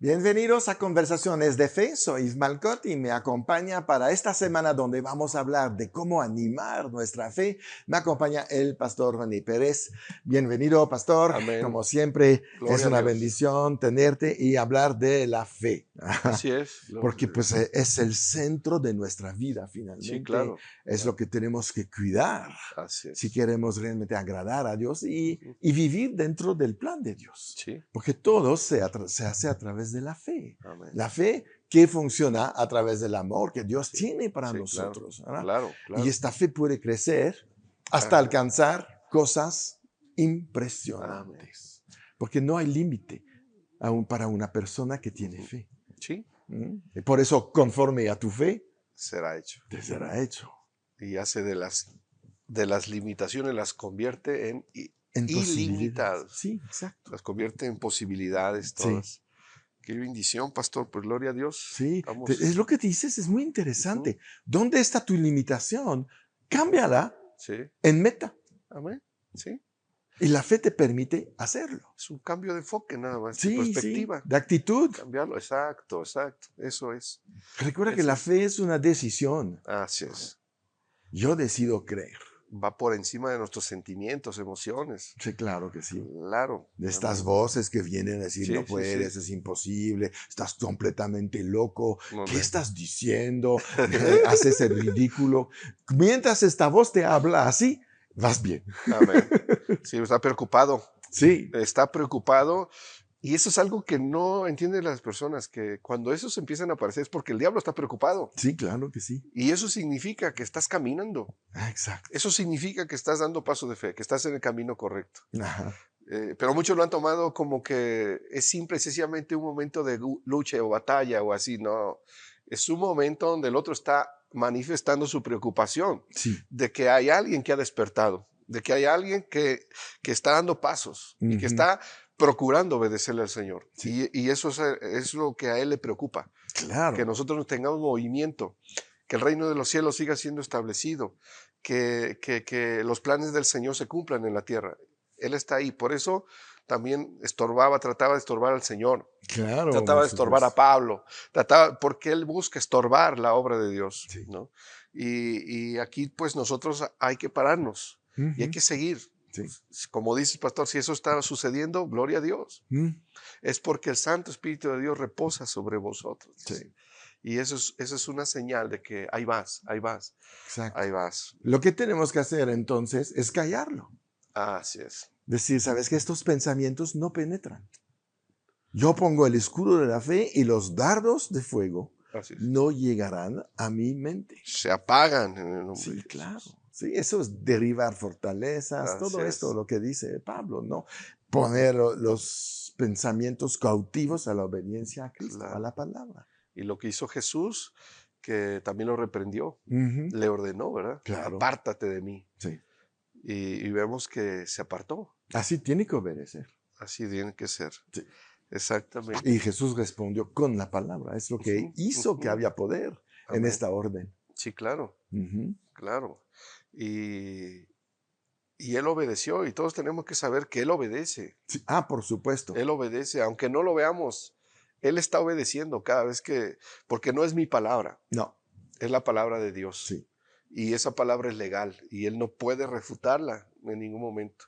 Bienvenidos a Conversaciones de Fe. Soy Ismael Cot y me acompaña para esta semana donde vamos a hablar de cómo animar nuestra fe. Me acompaña el pastor René Pérez. Bienvenido, pastor. Amén. Como siempre, es Gloria a una Dios. bendición tenerte y hablar de la fe. Así es. Porque pues es el centro de nuestra vida Sí, finalmente. claro. Es lo que tenemos que cuidar Así si es. queremos realmente agradar a Dios Ujú. y vivir dentro del plan de Dios. Sí. Porque todo se hace a través de la fe. Amén. La fe que funciona a través del amor que Dios Sí. tiene para Sí, claro. nosotros, ¿verdad? Claro, Y claro. esta fe puede crecer hasta Ajá. alcanzar cosas Amén. impresionantes. Porque no hay límite aún para una persona que tiene Ujú. fe. Sí, Y por eso, conforme a tu fe, será hecho. te será hecho. Y hace de las limitaciones, las convierte en En posibilidades. ilimitadas. Sí, exacto. Las convierte en posibilidades Sí, todas. Qué bendición, pastor. Pues gloria a Dios. sí. Es Estamos. lo que dices, es muy Ujú. interesante. ¿Dónde está tu limitación? Cámbiala Sí. en meta. Amén. Sí. Y la fe te permite hacerlo. Es un cambio de enfoque nada más, de Sí, sí, perspectiva. de actitud. Cambiarlo, exacto, exacto. Eso es. Recuerda que Eso la es. fe es una decisión. Así es. Yo decido creer. Va por encima de nuestros sentimientos, emociones. Sí, claro que sí. Claro. De estas Amén. voces que vienen a decir, no Sí, sí, sí. puedes, es imposible, estás completamente loco, ¿qué Amén. estás diciendo? Haces el ridículo. Mientras esta voz te habla así, vas bien. Amén. Sí, está preocupado. Sí, Está preocupado. Y eso es algo que no entienden las personas, que cuando esos empiezan a aparecer es porque el diablo está preocupado. sí, claro que sí. Y eso significa que estás caminando. Exacto. Eso significa que estás dando paso de fe, que estás en el camino correcto. Ajá. Pero muchos lo han tomado como que es simple y sencillamente un momento de lucha o batalla o así. No, es un momento donde el otro está manifestando su preocupación Sí. de que hay alguien que ha despertado, de que hay alguien que está dando pasos y que Ujú. está procurando obedecerle al Señor. Sí. Y eso es lo que a él le preocupa, que Claro. nosotros tengamos movimiento, que el reino de los cielos siga siendo establecido, que los planes del Señor se cumplan en la tierra. Él está ahí. Por eso también trataba de estorbar al Señor, Claro, trataba por de estorbar a supuesto. Pablo, porque él busca estorbar la obra de Dios, Sí. ¿no? Y aquí pues nosotros hay que pararnos y hay Ujú. que seguir. Sí. Como dice el pastor, si eso está sucediendo, gloria a Dios. Es porque el Santo Espíritu de Dios reposa sobre vosotros. Sí, Y eso es una señal de que ahí vas, ahí vas, exacto. ahí vas. Lo que tenemos que hacer entonces es callarlo. Así es. Decir, sabes que estos pensamientos no penetran. Yo pongo el escudo de la fe y los dardos de fuego Así es. no llegarán a mi mente. Se apagan en el nombre Sí, de claro. Jesús. Sí, eso es derribar fortalezas, Así todo esto, es. lo que dice Pablo, ¿no? Poner los pensamientos cautivos a la obediencia a Cristo, a Claro. la palabra. Y lo que hizo Jesús, que también lo reprendió, Ujú. le ordenó, ¿verdad? Claro, Apártate de mí. sí. Y vemos que se apartó. Así tiene que obedecer. Así tiene que ser. Sí. Exactamente. Y Jesús respondió con la palabra. Es lo que Ujú, hizo que ujú. había poder en Amén. esta orden. Sí, claro, Ujú. claro. Y, y él obedeció y todos tenemos que saber que él obedece. Sí. Por supuesto. Él obedece, aunque no lo veamos. Él está obedeciendo cada vez porque no es mi palabra, No, es la palabra de Dios. sí. Y esa palabra es legal y él no puede refutarla en ningún momento.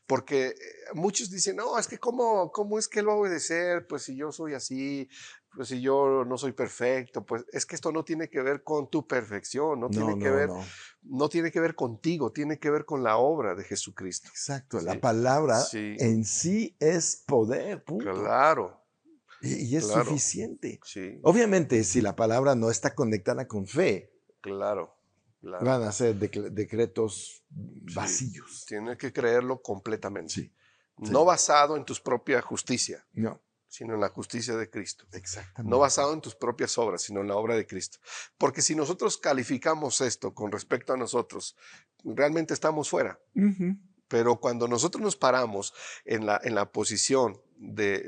Porque muchos dicen, no, es que ¿cómo es que él va a obedecer? Pues si yo soy así, pues si yo no soy perfecto, pues es que esto no tiene que ver con tu perfección, no No, tiene que no, ver, no. no tiene que ver contigo, tiene que ver con la obra de Jesucristo. Exacto. La Sí, palabra sí, en sí es poder, punto. claro, Y es claro, suficiente. sí, Obviamente, si la palabra no está conectada con fe, claro, claro, van a ser decretos sí. vacíos. Tienes que creerlo completamente. Sí, No sí. basado en tus propias justicia, No, sino en la justicia de Cristo. No exactamente. basado en tus propias obras, sino en la obra de Cristo. Porque si nosotros calificamos esto con respecto a nosotros, realmente estamos fuera. Ujú. Pero cuando nosotros nos paramos en la posición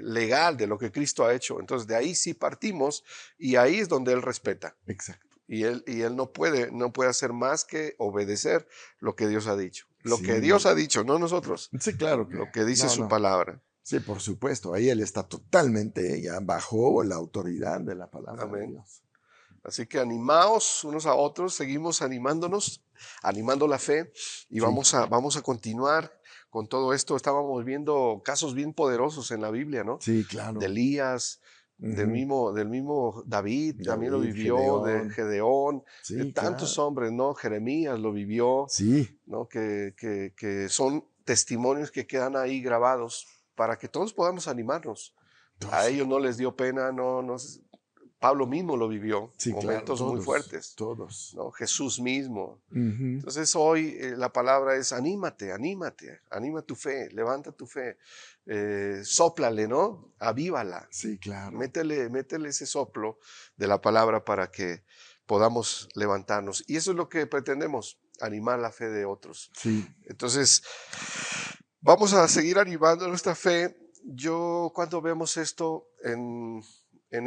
legal de lo que Cristo ha hecho, entonces de ahí sí partimos y ahí es donde Él respeta. Exacto. Y él no puede hacer más que obedecer lo que Dios ha dicho. Lo que Dios Sí, ha dicho, no nosotros. sí, claro que. Lo que dice No, su no. palabra. Sí, por supuesto. Ahí él está totalmente ya bajo la autoridad de la palabra de Amén. Dios. Así que animaos unos a otros, seguimos animándonos, animando la fe y Sí, vamos a continuar con todo esto. Estábamos viendo casos bien poderosos en la Biblia, ¿no? sí, De claro. Elías, Ujú. del mismo David, también lo David, vivió, de Gedeón. Gedeón, de Sí, tantos claro. hombres, ¿no? Jeremías lo vivió, Sí. ¿no? Que son testimonios que quedan ahí grabados para que todos podamos animarnos. A Todos. ellos no les dio pena, Pablo mismo lo vivió, Sí, claro, momentos muy todos, fuertes, todos. ¿no? Jesús mismo. Ujú. Entonces hoy la palabra es anímate, anímate, anima tu fe, levanta tu fe, sóplale, ¿no? Avívala, Sí, claro. métele ese soplo de la palabra para que podamos levantarnos. Y eso es lo que pretendemos, animar la fe de otros. Sí. Entonces, vamos a seguir animando nuestra fe. Yo cuando vemos esto en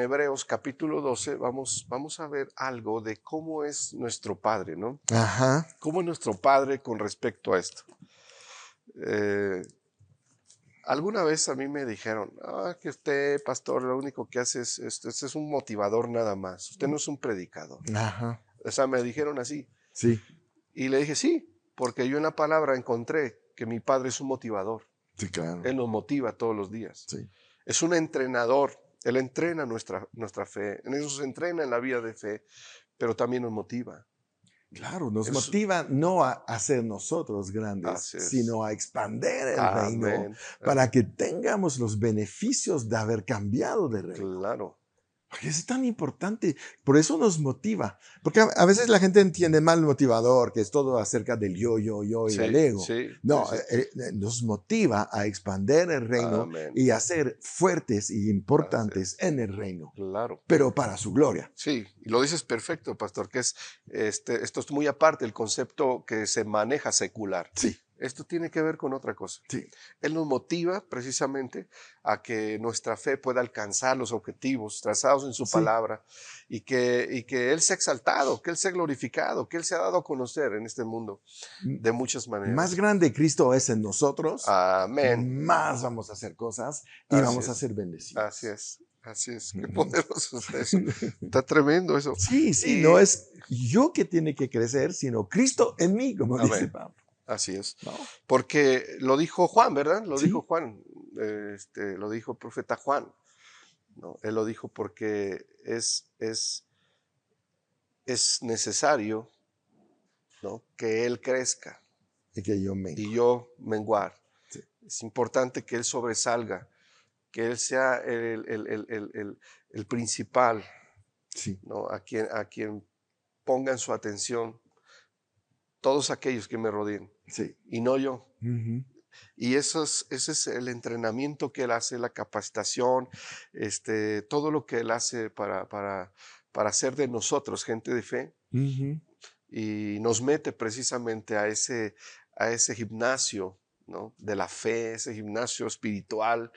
Hebreos capítulo 12, vamos a ver algo de cómo es nuestro Padre, ¿no? Ajá. ¿Cómo es nuestro Padre con respecto a esto? Eh, alguna vez a mí me dijeron, que usted, pastor, lo único que hace es un motivador nada más. Usted no es un predicador. Ajá. O sea, me dijeron así. Sí. Y le dije, sí, porque yo en la palabra encontré que mi Padre es un motivador. Sí, claro. Él nos motiva todos los días. Sí. Es un entrenador. Él entrena nuestra fe. En eso se entrena en la vida de fe, pero también nos motiva. Claro, nos Es, motiva no a hacer nosotros grandes, así es. sino a expander el reino Amén. para Amén. que tengamos los beneficios de haber cambiado de reino. Claro. Porque es tan importante, por eso nos motiva. Porque a veces la gente entiende mal el motivador, que es todo acerca del yo y del Sí, ego. sí, sí, No, sí. nos motiva a expander el reino Amén. y a ser fuertes y Así importantes es. en el reino, Claro. pero para su gloria. Sí, y lo dices perfecto, pastor, que esto es muy aparte del concepto que se maneja secular. Sí, Esto tiene que ver con otra cosa. sí, Él nos motiva precisamente a que nuestra fe pueda alcanzar los objetivos trazados en su sí. palabra y que Él sea exaltado, que Él sea glorificado, que Él sea dado a conocer en este mundo M- de muchas Más maneras. grande Cristo es en nosotros, Amén. más vamos a hacer cosas y Así vamos a es, ser así bendecidos. es, así es. Qué Ujú. poderoso está eso. Está tremendo eso. Sí, sí, no Y, es yo que tiene que crecer, sino Cristo en mí, como dice amén. Pablo. Así es. ¿No? Porque lo dijo Juan, ¿verdad? Lo dijo Sí, Juan. Lo dijo el profeta Juan. ¿No? Él lo dijo porque es necesario, ¿no? Que Él crezca y que yo y mengo. yo menguar. Sí, Es importante que Él sobresalga, que Él sea el principal, sí, ¿no? A quien pongan su atención todos aquellos que me rodeen sí. y no yo. Ujú. Y ese es el entrenamiento que Él hace, la capacitación, todo lo que Él hace para hacer de nosotros gente de fe Ujú. y nos mete precisamente a ese gimnasio, ¿no? De la fe, ese gimnasio espiritual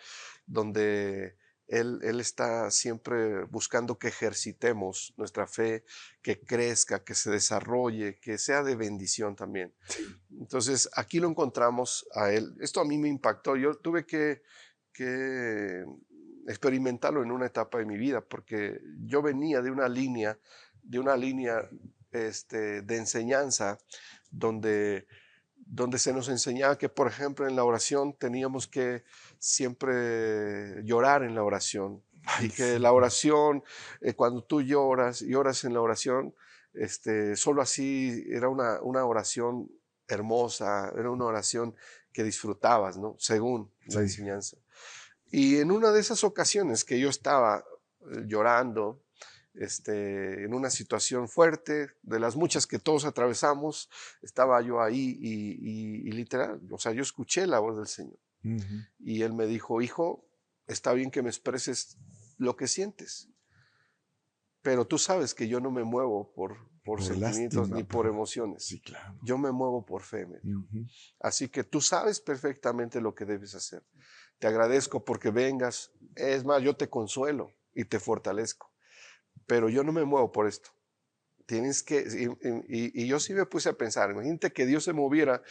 donde Él está siempre buscando que ejercitemos nuestra fe, que crezca, que se desarrolle, que sea de bendición también. Sí, Entonces, aquí lo encontramos a Él. Esto a mí me impactó. Yo tuve que experimentarlo en una etapa de mi vida, porque yo venía de una línea de enseñanza donde se nos enseñaba que, por ejemplo, en la oración teníamos que siempre llorar en la oración y ay, que sí, la oración, cuando tú lloras y oras en la oración, solo así era una oración hermosa, era una oración que disfrutabas, ¿no? Según la sí, enseñanza. Y en una de esas ocasiones que yo estaba llorando, en una situación fuerte, de las muchas que todos atravesamos, estaba yo ahí y literal, o sea, yo escuché la voz del Señor ujú. y Él me dijo, hijo, está bien que me expreses lo que sientes, pero tú sabes que yo no me muevo por Por sentimientos lástima, ni por por... emociones, Sí, claro. yo me muevo por fe, me dijo. Ujú. Así que tú sabes perfectamente lo que debes hacer. Te agradezco porque vengas. Es más, yo te consuelo y te fortalezco. Pero yo no me muevo por esto. Tienes que, y yo sí me puse a pensar, imagínate que Dios se moviera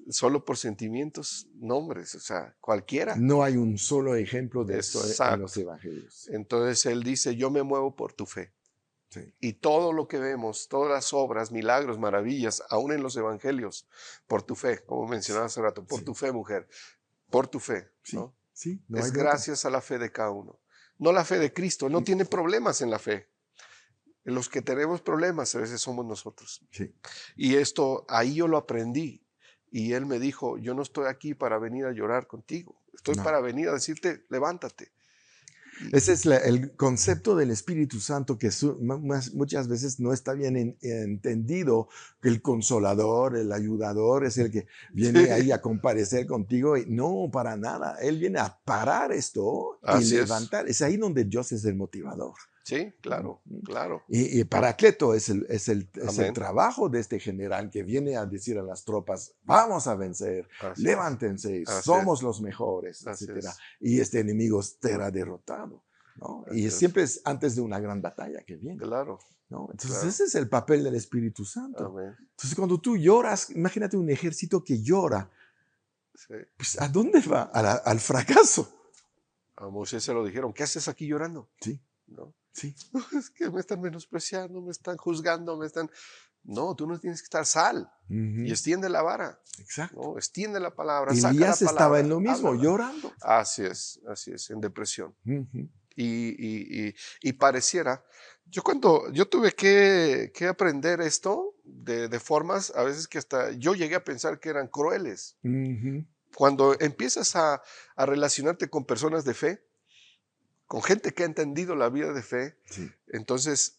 solo por sentimientos, nombres, o sea, cualquiera. No hay un solo ejemplo de esto en los Exacto. evangelios. Entonces Él dice, yo me muevo por tu fe. Sí. Y todo lo que vemos, todas las obras, milagros, maravillas, aún en los evangelios, por tu fe, como mencionaba hace rato, por Sí, tu fe, mujer, por tu fe, sí, ¿no? sí, no hay Es de otra. gracias a la fe de cada uno. No la fe de Cristo, no tiene problemas en la fe. Los que tenemos problemas a veces somos nosotros. Sí. Y esto, ahí yo lo aprendí. Y él me dijo, yo no estoy aquí para venir a llorar contigo. Estoy No. para venir a decirte, levántate. Y, Ese es el concepto del Espíritu Santo que muchas veces no está bien entendido, que el consolador, el ayudador es el que viene ahí a comparecer contigo. Y no, para nada. Él viene a parar esto y así es. levantar. Es ahí donde Dios es el motivador. Sí, claro, claro. Y Paracleto es el Amén. trabajo de este general que viene a decir a las tropas, vamos a vencer, Así es. levántense, Así somos es. los mejores, Así etcétera. es. Y este enemigo será derrotado, ¿no? Y Así es. siempre es antes de una gran batalla que viene, Claro, ¿no? Entonces claro. ese es el papel del Espíritu Santo. Amén. Entonces cuando tú lloras, imagínate un ejército que llora, Sí. pues ¿a dónde va? Al fracaso. A Moisés se lo dijeron, ¿qué haces aquí llorando? Sí, ¿No? sí. Es que me están menospreciando, me están juzgando, me están... No, tú no tienes que estar sal y Ujú, extiende la vara, exacto. ¿no? Extiende la palabra, saca la Elías estaba en palabra, lo mismo, háblala. llorando. Así es, en depresión. Ujú. Y pareciera, yo tuve que aprender esto de formas a veces que hasta yo llegué a pensar que eran crueles. Ujú, Cuando empiezas a relacionarte con personas de fe, con gente que ha entendido la vida de fe, sí, entonces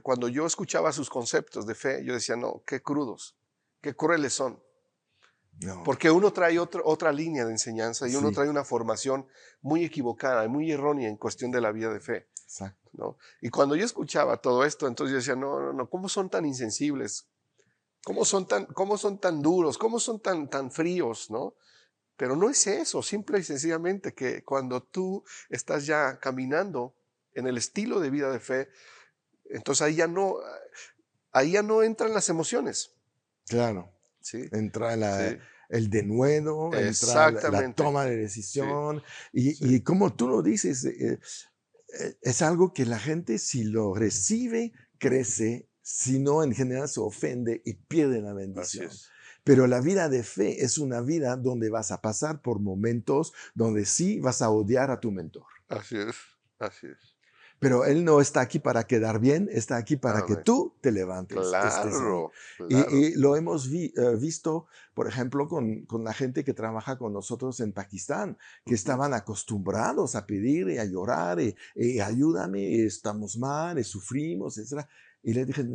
cuando yo escuchaba sus conceptos de fe, yo decía, no, qué crudos, qué crueles son. no, Porque uno trae otra línea de enseñanza y uno sí, trae una formación muy equivocada y muy errónea en cuestión de la vida de fe, exacto. ¿no? Y cuando yo escuchaba todo esto, entonces yo decía, no, no, no, ¿cómo son tan insensibles? Cómo son tan duros? ¿Cómo son tan fríos? ¿No? Pero no es eso, simple y sencillamente que cuando tú estás ya caminando en el estilo de vida de fe, entonces ahí ya no entran las emociones. Claro, Sí, entra sí, el denuedo, entra la exactamente. toma de Sí, decisión sí, y como tú lo dices, es algo que la gente si lo recibe, crece, si no, en general se ofende y pierde la así bendición. es, Pero la vida de fe es una vida donde vas a pasar por momentos donde sí vas a odiar a tu mentor. así es, así es. Pero Él no está aquí para quedar bien, está aquí para que Amén. tú te levantes, estés ahí. Claro, Y, claro. y lo hemos visto, por ejemplo, con la gente que trabaja con nosotros en Pakistán, que Ujú. estaban acostumbrados a pedir y a llorar, y ayúdame, estamos mal, sufrimos, etc. Y le dije,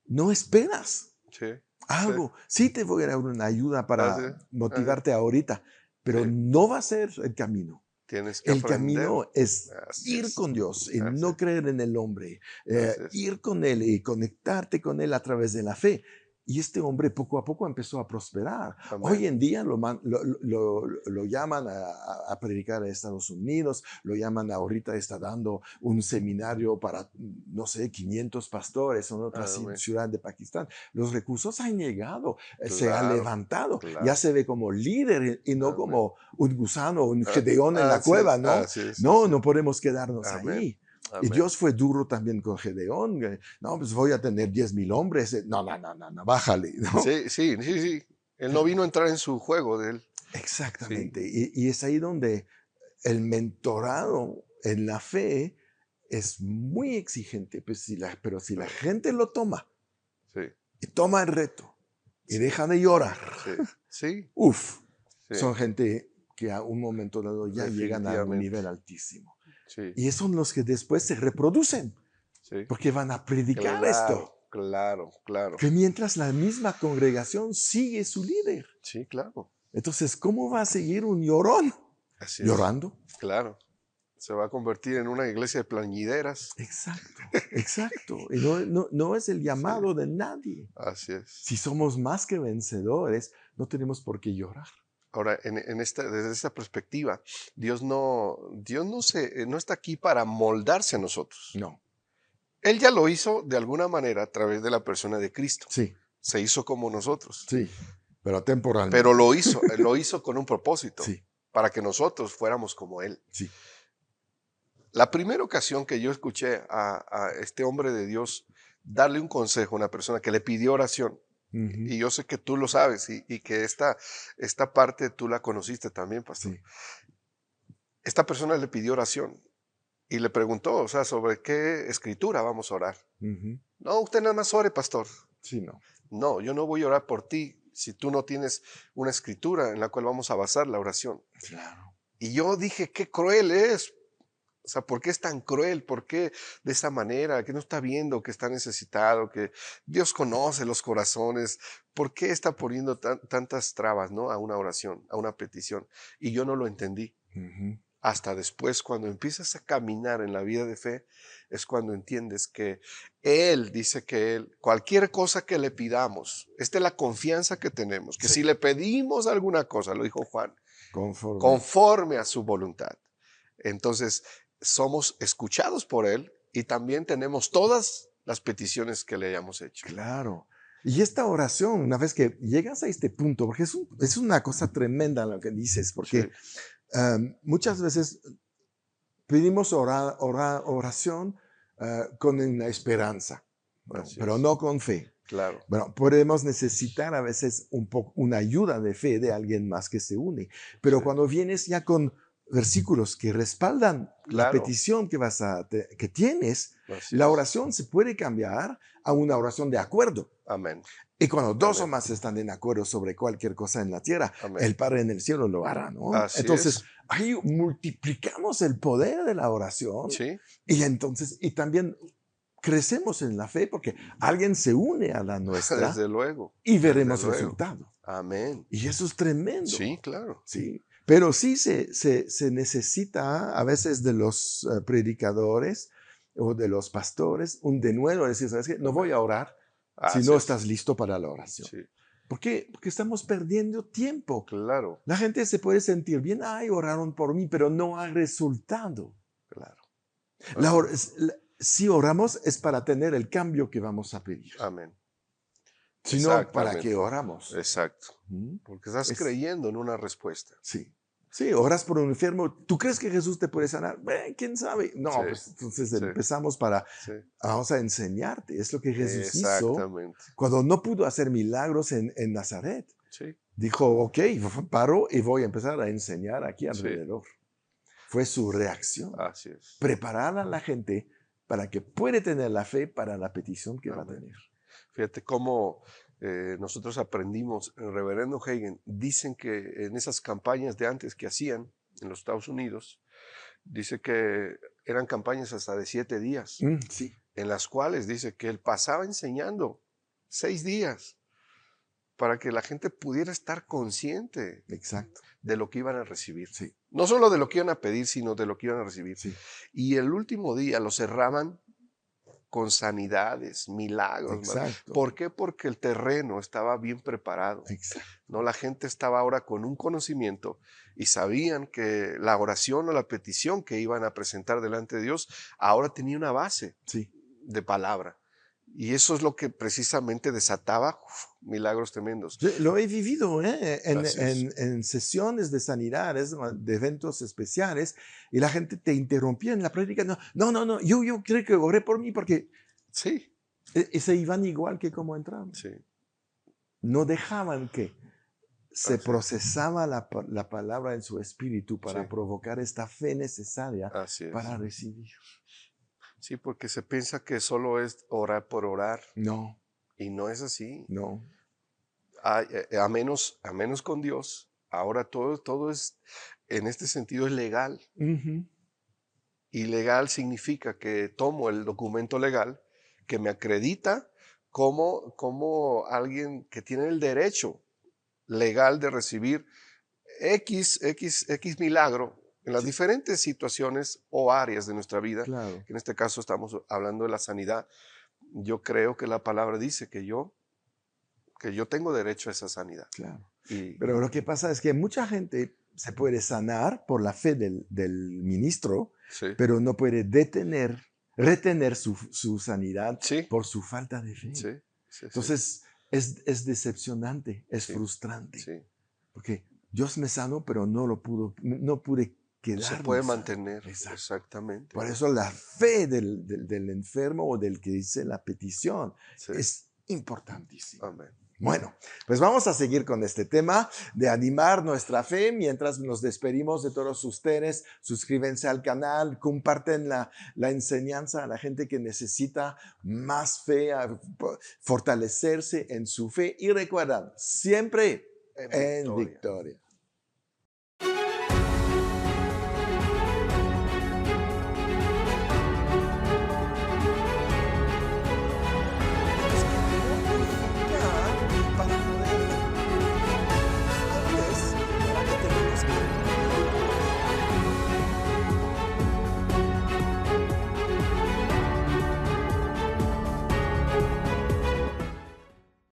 no esperas Sí, sí, algo. Sí te voy a dar una ayuda así para es, así es. motivarte ahorita, pero Sí, no va a ser el camino. tienes que El aprender. camino es Así ir es, con Dios y así no es, creer en el hombre, así es. ir con Él y conectarte con Él a través de la fe. Y este hombre poco a poco empezó a prosperar. Hoy Amén. en día lo llaman a predicar a Estados Unidos, lo llaman ahorita, está dando un seminario para, no sé, 500 pastores en otra Amén. ciudad de Pakistán. Los recursos han llegado, se ha Claro, levantado, ya claro. se ve como líder y no Amén. como un gusano, un Ah, Gedeón en la cueva, ¿no? así es, No, así no es. podemos quedarnos Amén. ahí. Y Amén. Dios fue duro también con Gedeón. No, pues voy a tener 10,000 hombres. No, no, no, no, no, bájale, ¿no? Sí, sí, sí, sí. Él no vino a entrar en su juego de él. Sí, Exactamente. Y es ahí donde el mentorado en la fe es muy exigente, pues pero si la claro. gente lo toma Sí, y toma el reto y sí, deja de llorar, sí, sí, uff, sí, son gente que a un momento dado ya llegan a un definitivamente. nivel altísimo. Sí, Y son los que después se reproducen, sí. porque van a predicar Claro, esto, claro, claro. que mientras la misma congregación sigue su líder. Sí, claro. Entonces, ¿cómo va a seguir un llorón? Así es. Llorando. Claro. Se va a convertir en una iglesia de plañideras. Exacto, exacto. Y no es el Sí, llamado de nadie. así es. Si somos más que vencedores, no tenemos por qué llorar. Ahora, desde esta perspectiva, Dios no está aquí para moldarse a nosotros. No. Él ya lo hizo de alguna manera a través de la persona de Cristo. Sí, Se hizo como nosotros, sí, pero pero temporalmente. lo hizo con un propósito, Sí, para que nosotros fuéramos como Él. sí. La primera ocasión que yo escuché a este hombre de Dios darle un consejo a una persona que le pidió oración, Ujú, y yo sé que tú lo sabes y que esta parte tú la conociste también, pastor. sí. Esta persona le pidió oración y le preguntó, o sea, sobre qué escritura vamos a orar. Ujú. No, usted nada más ore, pastor. Sí, no. No, yo no voy a orar por ti si tú no tienes una escritura en la cual vamos a basar la oración. Claro. Y yo dije, qué cruel es. O sea, ¿por qué es tan cruel? ¿Por qué de esa manera? Que no está viendo que está necesitado, que Dios conoce los corazones. ¿Por qué está poniendo tantas trabas, ¿no? A una oración, a una petición? Y yo no lo entendí. Ujú. Hasta después, cuando empiezas a caminar en la vida de fe, es cuando entiendes que Él dice que Él, cualquier cosa que le pidamos, esta es la confianza que tenemos, que Sí, si le pedimos alguna cosa, lo dijo Juan, conforme. conforme a su voluntad, entonces somos escuchados por Él y también tenemos todas las peticiones que le hayamos hecho. Claro. Y esta oración, una vez que llegas a este punto, porque es una cosa tremenda lo que dices, Sí, porque muchas veces pedimos oración con una esperanza, bueno, así pero es, no con fe. claro, Bueno, podemos necesitar a veces un poco una ayuda de fe de alguien más que se une, sí, pero cuando vienes ya con versículos que respaldan la claro, petición que tienes, así la es. oración se puede cambiar a una oración de acuerdo. Amén, Y cuando dos o amén, más están en acuerdo sobre cualquier cosa en la tierra, amén. el Padre en el cielo lo hará, ¿no? Así Entonces, es, ahí multiplicamos el poder de la oración sí, y entonces, y también crecemos en la fe porque alguien se une a la nuestra desde luego, y desde veremos luego. resultado. Amén. Y eso es tremendo, Sí, claro. ¿sí? Pero sí se necesita a veces de los predicadores o de los pastores un denuedo, decir, ¿sabes qué? No voy Amén. a orar si Así no es. estás listo para la oración. Sí, ¿Por qué? Porque estamos perdiendo tiempo. claro, La gente se puede sentir bien, ay, oraron por mí, pero no hay resultado. claro. La Así or- es. es- la- si oramos es para tener el cambio que vamos a pedir. Amén. Si no, ¿para qué Exactamente. oramos? Exacto. ¿Mm? Porque estás Es, creyendo en una respuesta. sí. Sí, oras por un enfermo. ¿Tú crees que Jesús te puede sanar? ¿Quién sabe? Sí, No, pues entonces sí, empezamos sí. vamos a enseñarte. Es lo que Jesús hizo Exactamente. cuando no pudo hacer milagros en Nazaret. Sí, Dijo, ok, paro y voy a empezar a enseñar aquí sí. alrededor. Fue su reacción. Así es. Preparar a la gente para que puede tener la fe para la petición que va a Amén. tener. Fíjate cómo nosotros aprendimos, el reverendo Hagen, dicen que en esas campañas de antes que hacían en los Estados Unidos, dice que eran campañas hasta de 7 días, Sí, en las cuales dice que él pasaba enseñando 6 días para que la gente pudiera estar consciente exacto. de lo que iban a recibir. Sí, No solo de lo que iban a pedir, sino de lo que iban a recibir. sí, Y el último día lo cerraban con sanidades, milagros. exacto. ¿Por qué? Porque el terreno estaba bien preparado. Exacto. ¿No? La gente estaba ahora con un conocimiento y sabían que la oración o la petición que iban a presentar delante de Dios ahora tenía una base Sí. de palabra. Y eso es lo que precisamente desataba milagros tremendos. Lo he vivido Así es. en sesiones de sanidades, de eventos especiales, y la gente te interrumpía en la práctica. No, no, no, no, yo creo que oré por mí porque Sí, se iban igual que como entraron. sí, No dejaban que se así es. procesaba la palabra en su espíritu Sí, para provocar esta fe necesaria así para es. recibir. Sí, porque se piensa que solo es orar por orar No, y no es así. no. A menos con Dios, ahora todo es, en este sentido, es legal. Ujú. Y legal significa que tomo el documento legal que me acredita como alguien que tiene el derecho legal de recibir X milagro en las Sí, diferentes situaciones o áreas de nuestra vida, claro, que en este caso estamos hablando de la sanidad. Yo creo que la palabra dice que yo tengo derecho a esa sanidad. claro. Y Pero lo que pasa es que mucha gente se puede sanar por la fe del ministro, sí, pero no puede detener retener su sanidad Sí, por su falta de fe. sí, sí, sí, Entonces, es decepcionante, es sí, frustrante, sí. porque Dios me sanó, pero no pude No se quedarme puede sano. mantener, Exacto. exactamente. Por eso la fe del enfermo o del que dice la petición Sí, es importantísima. amén. Bueno, pues vamos a seguir con este tema de animar nuestra fe. Mientras nos despedimos de todos ustedes, suscríbanse al canal, comparten la enseñanza a la gente que necesita más fe, fortalecerse en su fe y recuerdan, siempre En en victoria. victoria.